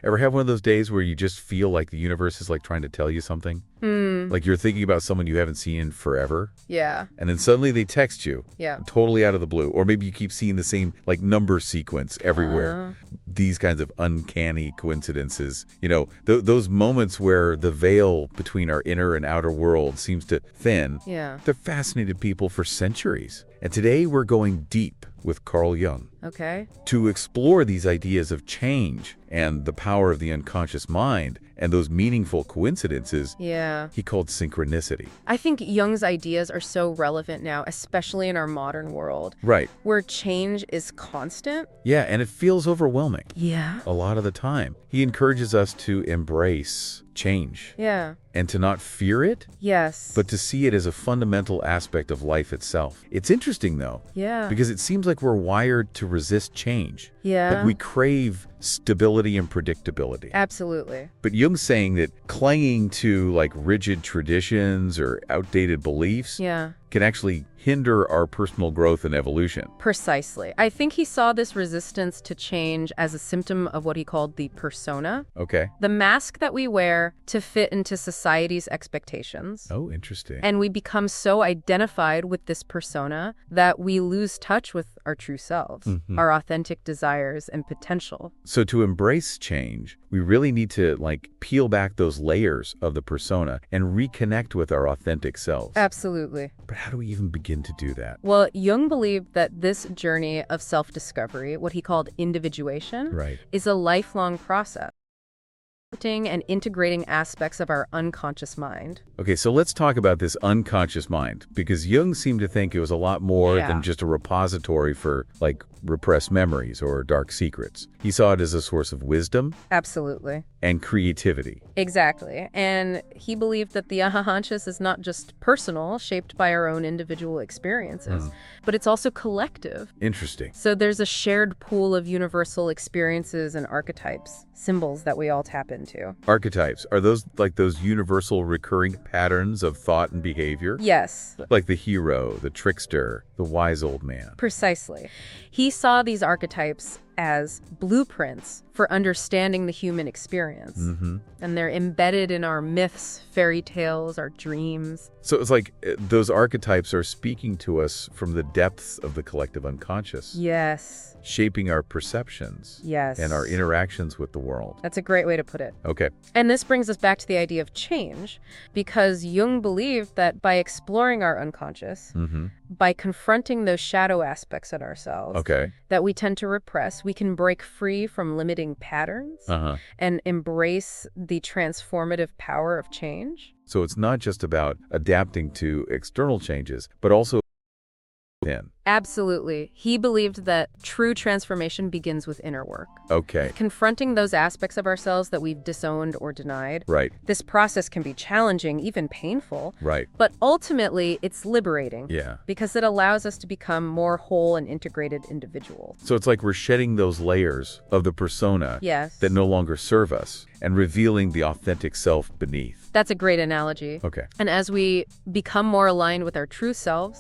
Ever have one of those days where you just feel like the universe is like trying to tell you something? Like you're thinking about someone you haven't seen in forever? Yeah. And then suddenly they text you. Yeah. Totally out of the blue. Or maybe you keep seeing the same like number sequence everywhere. These kinds of uncanny coincidences. You know, those moments where the veil between our inner and outer world seems to thin. Yeah. They're fascinated people for centuries. And today we're going deep with Carl Jung. Okay. To explore these ideas of change and the power of the unconscious mind and those meaningful coincidences, Yeah. he called synchronicity. I think Jung's ideas are so relevant now, especially in our modern world. Right. Where change is constant. Yeah, and it feels overwhelming. Yeah. A lot of the time. He encourages us to embrace change. Yeah. And to not fear it, Yes. but to see it as a fundamental aspect of life itself. It's interesting, though, Yeah. because it seems like we're wired to resist change. Yeah. Like we crave stability and predictability. Absolutely. But Jung's saying that clinging to like rigid traditions or outdated beliefs Yeah. can actually hinder our personal growth and evolution. Precisely. I think he saw this resistance to change as a symptom of what he called the persona, Okay. the mask that we wear to fit into society's expectations. Oh, interesting. And we become so identified with this persona that we lose touch with our true selves, our authentic desires and potential. So to embrace change, we really need to like peel back those layers of the persona and reconnect with our authentic selves. Absolutely. But how do we even begin to do that? Well, Jung believed that this journey of self-discovery, what he called individuation, Right. is a lifelong process, and integrating aspects of our unconscious mind. Okay, so let's talk about this unconscious mind, because Jung seemed to think it was a lot more Yeah. than just a repository for like repressed memories or dark secrets. He saw it as a source of wisdom Absolutely. and creativity. Exactly. And he believed that the unconscious is not just personal, shaped by our own individual experiences, but it's also collective. Interesting. So there's a shared pool of universal experiences and archetypes, symbols that we all tap into. Archetypes, are those like those universal recurring patterns of thought and behavior? Yes, Like the hero, the trickster, the wise old man. precisely. He saw these archetypes as blueprints for understanding the human experience. And they're embedded in our myths, fairy tales, our dreams. So it's like those archetypes are speaking to us from the depths of the collective unconscious, Yes. shaping our perceptions Yes. and our interactions with the world. That's a great way to put it. Okay. And this brings us back to the idea of change, because Jung believed that by exploring our unconscious, by confronting those shadow aspects in ourselves Okay. that we tend to repress, we can break free from limiting patterns and embrace the transformative power of change. So it's not just about adapting to external changes, but also within. Absolutely. He believed that true transformation begins with inner work. Okay. Confronting those aspects of ourselves that we've disowned or denied. Right. This process can be challenging, even painful, Right. but ultimately it's liberating. Yeah. Because it allows us to become more whole and integrated individuals. So it's like we're shedding those layers of the persona Yes. that no longer serve us and revealing the authentic self beneath. That's a great analogy. Okay. And as we become more aligned with our true selves,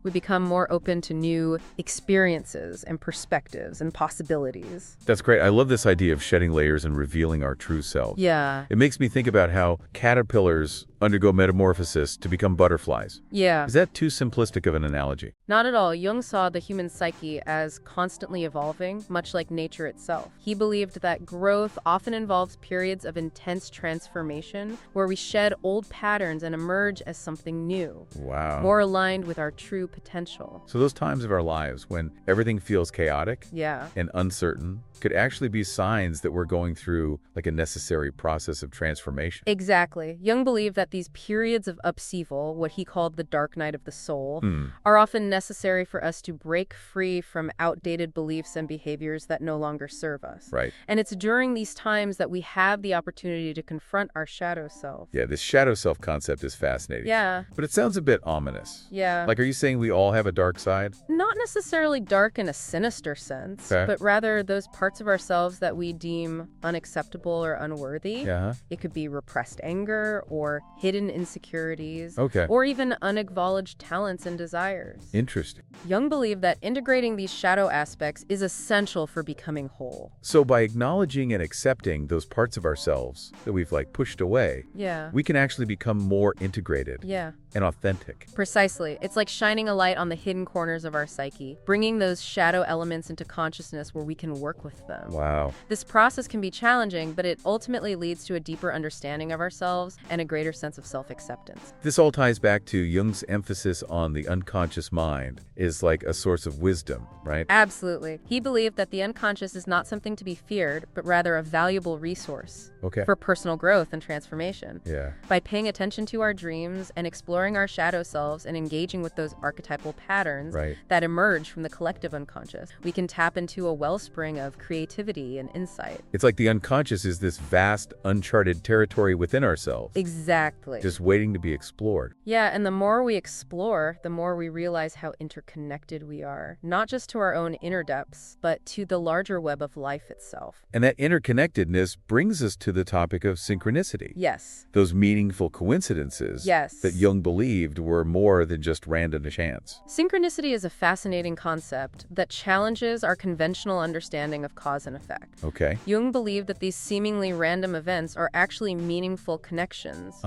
we become more open to new experiences and perspectives and possibilities. That's great. I love this idea of shedding layers and revealing our true self. Yeah. It makes me think about how caterpillars undergo metamorphosis to become butterflies. Yeah. Is that too simplistic of an analogy? Not at all. Jung saw the human psyche as constantly evolving, much like nature itself. He believed that growth often involves periods of intense transformation where we shed old patterns and emerge as something new, Wow. more aligned with our true potential. So those times of our lives when everything feels chaotic Yeah. and uncertain could actually be signs that we're going through like a necessary process of transformation. Exactly. Jung believed that these periods of upheaval, what he called the dark night of the soul, are often necessary for us to break free from outdated beliefs and behaviors that no longer serve us. Right. And it's during these times that we have the opportunity to confront our shadow self. Yeah, this shadow self concept is fascinating. Yeah. But it sounds a bit ominous. Yeah. Like, are you saying we all have a dark side? Not necessarily dark in a sinister sense, Okay. but rather those parts parts of ourselves that we deem unacceptable or unworthy. Yeah. It could be repressed anger or hidden insecurities. Okay. Or even unacknowledged talents and desires. Interesting. Jung believed that integrating these shadow aspects is essential for becoming whole. So by acknowledging and accepting those parts of ourselves that we've pushed away, Yeah. we can actually become more integrated Yeah. and authentic. Precisely. It's like shining a light on the hidden corners of our psyche, bringing those shadow elements into consciousness where we can work with them. Wow. This process can be challenging, but it ultimately leads to a deeper understanding of ourselves and a greater sense of self-acceptance. This all ties back to Jung's emphasis on the unconscious mind is like a source of wisdom, right? Absolutely. He believed that the unconscious is not something to be feared, but rather a valuable resource Okay. for personal growth and transformation. Yeah. By paying attention to our dreams and exploring our shadow selves and engaging with those archetypal patterns Right. that emerge from the collective unconscious, we can tap into a wellspring of creativity and insight. It's like the unconscious is this vast, uncharted territory within ourselves, Exactly. just waiting to be explored. Yeah, and the more we explore, the more we realize how interconnected we are, not just to our own inner depths, but to the larger web of life itself. And that interconnectedness brings us to the topic of synchronicity. Yes. Those meaningful coincidences Yes. that Jung believed were more than just random chance. Synchronicity is a fascinating concept that challenges our conventional understanding of cause and effect. Okay. Jung believed that these seemingly random events are actually meaningful connections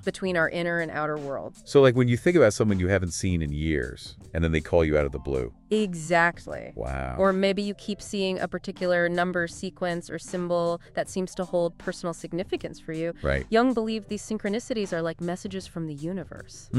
between our inner and outer worlds. So when you think about someone you haven't seen in years, and then they call you out of the blue. Exactly. Wow. Or maybe you keep seeing a particular number, sequence, or symbol that seems to hold personal significance for you. Right. Jung believed these synchronicities are like messages from the universe,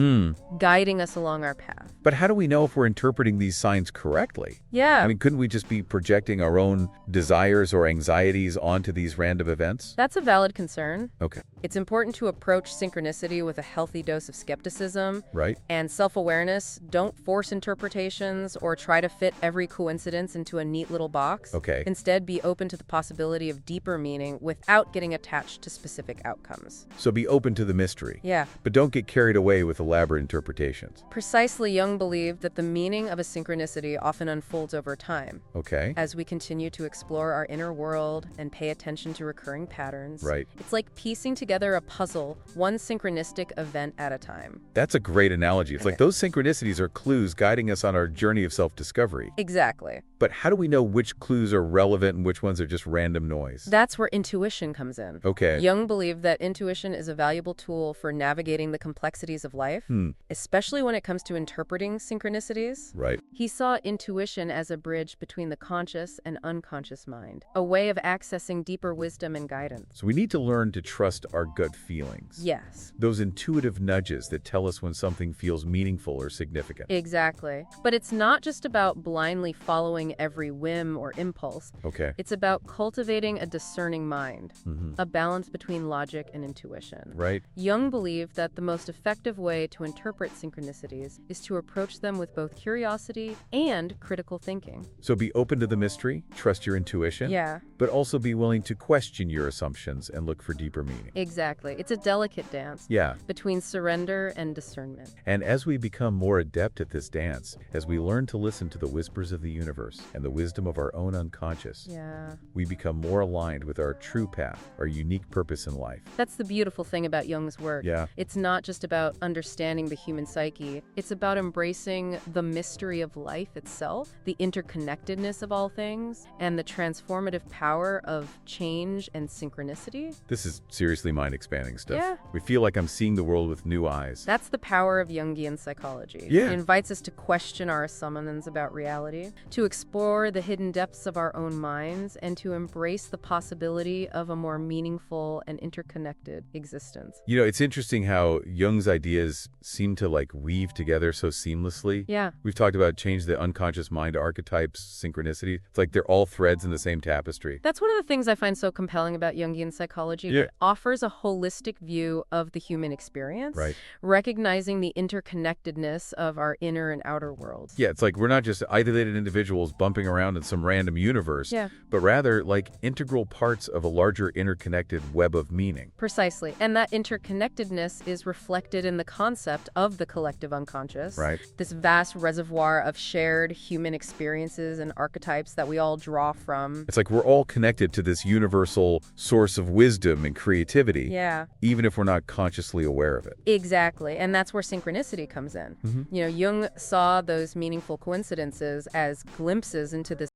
guiding us along our path. But how do we know if we're interpreting these signs correctly? Yeah. I mean, couldn't we just be projecting our own desires or anxieties onto these random events? That's a valid concern. Okay. It's important to approach synchronicity with a healthy dose of skepticism Right. and self-awareness. Don't force interpretations or try to fit every coincidence into a neat little box. Okay. Instead, be open to the possibility of deeper meaning without getting attached to specific outcomes. So be open to the mystery. Yeah. But don't get carried away with elaborate interpretations. Precisely, Jung believed that the meaning of a synchronicity often unfolds over time. Okay. As we continue to explore our inner world and pay attention to recurring patterns. Right. It's like piecing together a puzzle, one synchronistic event at a time. That's a great analogy. It's like those synchronicities are clues guiding us on our journey of self-discovery. Exactly. But how do we know which clues are relevant and which ones are just random noise? That's where intuition comes in. Okay. Jung believed that intuition is a valuable tool for navigating the complexities of life, especially when it comes to interpreting synchronicities. Right. He saw intuition as a bridge between the conscious and unconscious mind, a way of accessing deeper wisdom and guidance. So we need to learn to trust our gut feelings. Yes. Those intuitive nudges that tell us when something feels meaningful or significant. Exactly. But it's not just about blindly following every whim or impulse. Okay. It's about cultivating a discerning mind, a balance between logic and intuition. Right. Jung believed that the most effective way to interpret synchronicities is to approach them with both curiosity and critical thinking. So be open to the mystery, trust your intuition, Yeah, but also be willing to question your assumptions and look for deeper meaning. exactly. It's a delicate dance Yeah. between surrender and discernment. And as we become more adept at this dance, as we learn to listen to the whispers of the universe and the wisdom of our own unconscious, Yeah. we become more aligned with our true path, our unique purpose in life. That's the beautiful thing about Jung's work. Yeah. It's not just about understanding the human psyche. It's about embracing the mystery of life itself, the interconnectedness of all things, and the transformative power of change and synchronicity. This is seriously mind-expanding stuff. Yeah. We feel like I'm seeing the world with new eyes. That's the power of Jungian psychology. Yeah. It invites us to question our assumptions about reality, to explore the hidden depths of our own minds, and to embrace the possibility of a more meaningful and interconnected existence. You know, it's interesting how Jung's ideas seem to weave together so seamlessly. Yeah. We've talked about change the unconscious mind, archetypes, synchronicity. It's like they're all threads in the same tapestry. That's one of the things I find so compelling about Jungian psychology. Yeah. It offers a holistic view of the human experience, Right. recognizing the interconnectedness of our inner and outer worlds. Yeah, it's like we're not just isolated individuals particles bumping around in some random universe, but rather like integral parts of a larger interconnected web of meaning. Precisely. And that interconnectedness is reflected in the concept of the collective unconscious. Right. This vast reservoir of shared human experiences and archetypes that we all draw from. It's like we're all connected to this universal source of wisdom and creativity, even if we're not consciously aware of it. Exactly. And that's where synchronicity comes in. You know, Jung saw those meaningful coincidences as glimpses into this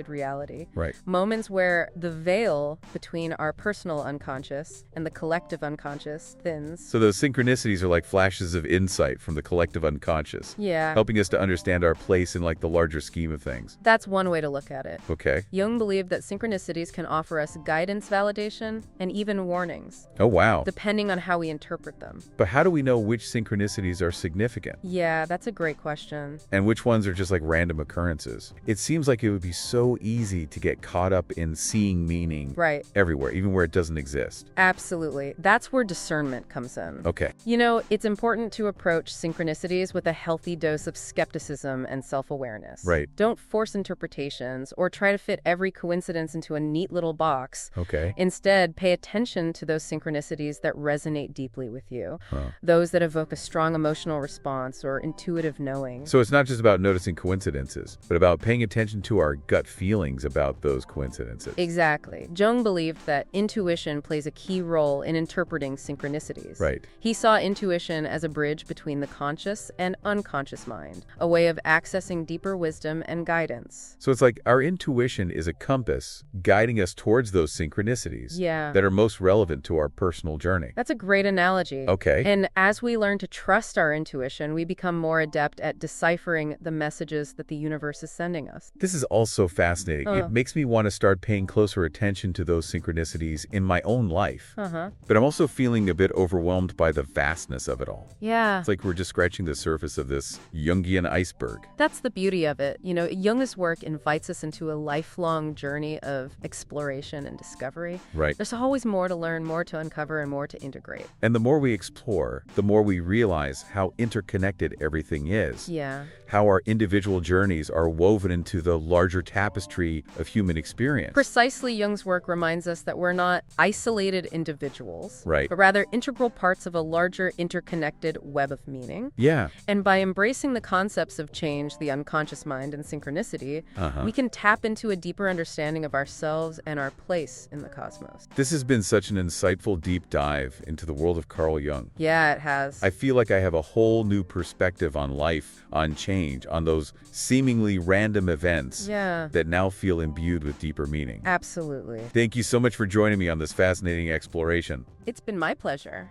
reality. Right. Moments where the veil between our personal unconscious and the collective unconscious thins. So those synchronicities are like flashes of insight from the collective unconscious. Helping us to understand our place in like the larger scheme of things. That's one way to look at it. Okay. Jung believed that synchronicities can offer us guidance, validation, and even warnings. Oh, wow. Depending on how we interpret them. But how do we know which synchronicities are significant? Yeah, that's a great question. And which ones are just like random occurrences? It seems like it would be so easy to get caught up in seeing meaning everywhere, even where it doesn't exist. Absolutely. That's where discernment comes in. Okay. You know, it's important to approach synchronicities with a healthy dose of skepticism and self-awareness. Right. Don't force interpretations or try to fit every coincidence into a neat little box. Okay. Instead, pay attention to those synchronicities that resonate deeply with you. Those that evoke a strong emotional response or intuitive knowing. So it's not just about noticing coincidences, but about paying attention to our gut feelings about those coincidences. Exactly. Jung believed that intuition plays a key role in interpreting synchronicities. Right. He saw intuition as a bridge between the conscious and unconscious mind, a way of accessing deeper wisdom and guidance. So it's like our intuition is a compass guiding us towards those synchronicities that are most relevant to our personal journey. That's a great analogy. Okay. And as we learn to trust our intuition, we become more adept at deciphering the messages that the universe is sending us. This is also fascinating. It makes me want to start paying closer attention to those synchronicities in my own life. But I'm also feeling a bit overwhelmed by the vastness of it all. Yeah. It's like we're just scratching the surface of this Jungian iceberg. That's the beauty of it. You know, Jung's work invites us into a lifelong journey of exploration and discovery. Right. There's always more to learn, more to uncover, and more to integrate. And the more we explore, the more we realize how interconnected everything is. Yeah. How our individual journeys are woven into the larger tapestry of human experience. Precisely, Jung's work reminds us that we're not isolated individuals, right, but rather integral parts of a larger interconnected web of meaning. Yeah. And by embracing the concepts of change, the unconscious mind, and synchronicity, we can tap into a deeper understanding of ourselves and our place in the cosmos. This has been such an insightful deep dive into the world of Carl Jung. Yeah, it has. I feel like I have a whole new perspective on life, on change, on those seemingly random events that now feel imbued with deeper meaning. Absolutely. Thank you so much for joining me on this fascinating exploration. It's been my pleasure.